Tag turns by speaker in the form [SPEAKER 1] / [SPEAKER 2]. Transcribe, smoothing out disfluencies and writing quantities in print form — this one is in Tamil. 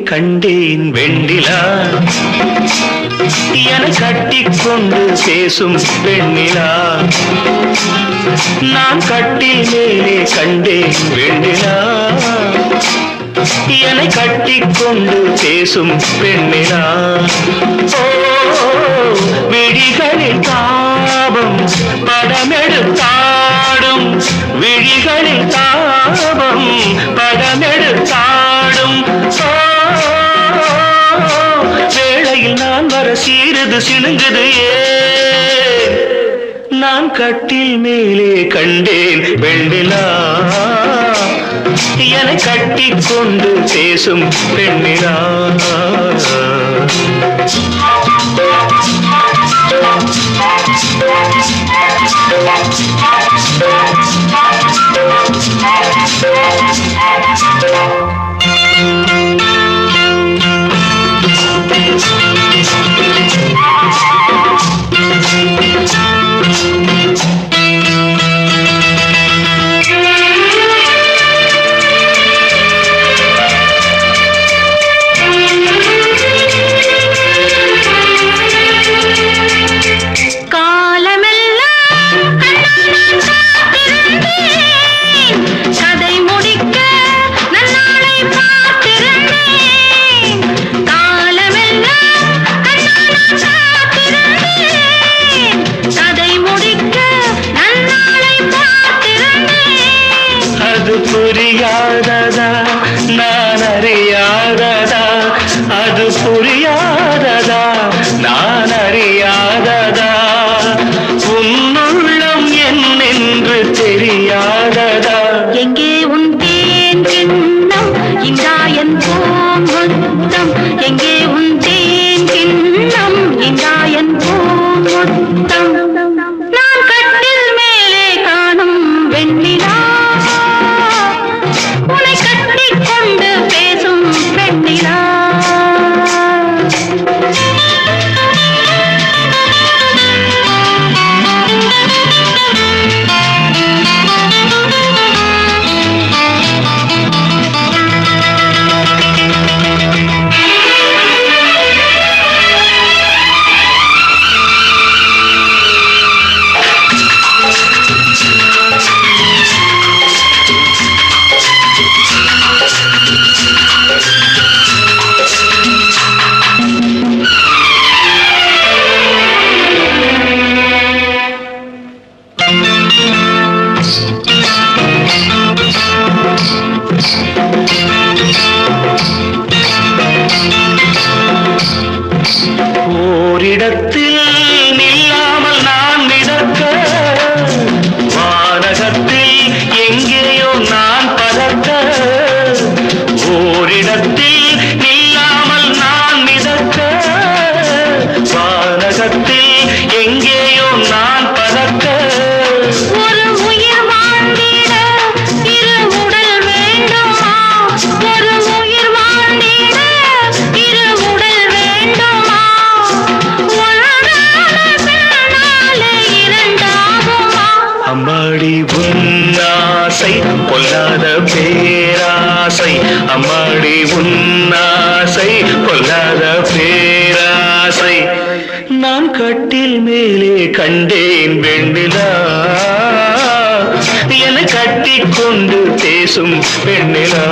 [SPEAKER 1] கண்டேன் வெண்ணிலா என கட்டிக்கொண்டு பேசும் பெண்ணிலா நான் கட்டில் மேலே கண்டேன் வெண்ணிலா என கட்டிக்கொண்டு பேசும் பெண்ணிலா விழிகளில் தாபம் படமெடுத்தாடும் விழிகளில் தாபம் படமெடுத்தாடும் வேளையில் நான் வர சீருது சிணுங்குது நான் கட்டில் மேலே கண்டேன் வெண்ணிலா என கட்டிக்கொண்டு பேசும் பெண்ணிலா புரியாததா நான் அறியாததா அது புரியாததா நான் அறியாததா உன்னுள்ளம் என்னென்று தெரியாததா
[SPEAKER 2] எங்கே உன் தேன் கிண்ணம் இந்தாயன் பூமுத்தம் எங்கே உன் தேன் கிண்ணம் இந்தாயன் பூமுத்தம் நான் கட்டில் மேலே காணும் வெண்ணிலா
[SPEAKER 1] ஓரிடத்தில் நில்லாமல் நான் மிதக்க வானகத்தில் எங்கேயோ நான் பறக்க ஓரிடத்தில் நில்லாமல் நான் மிதக்க வானகத்தில் எங்கேயோ நான் பறக்க
[SPEAKER 2] ஒரு உயிர் வாழ்ந்திட இரு உடல் வேண்டுமா ஒரு உயிர் வாழ்ந்திட இரு உடல் வேண்டுமா
[SPEAKER 1] அம்மாடி உன்னாசை பொல்லாத பேராசை அம்மாடி உன்னாசை பொல்லாத பேராசை நான் கட்டில் மேலே கண்டேன் வெண்ணிலா என கட்டிக்கொண்டு பேசும் பெண்ணிலா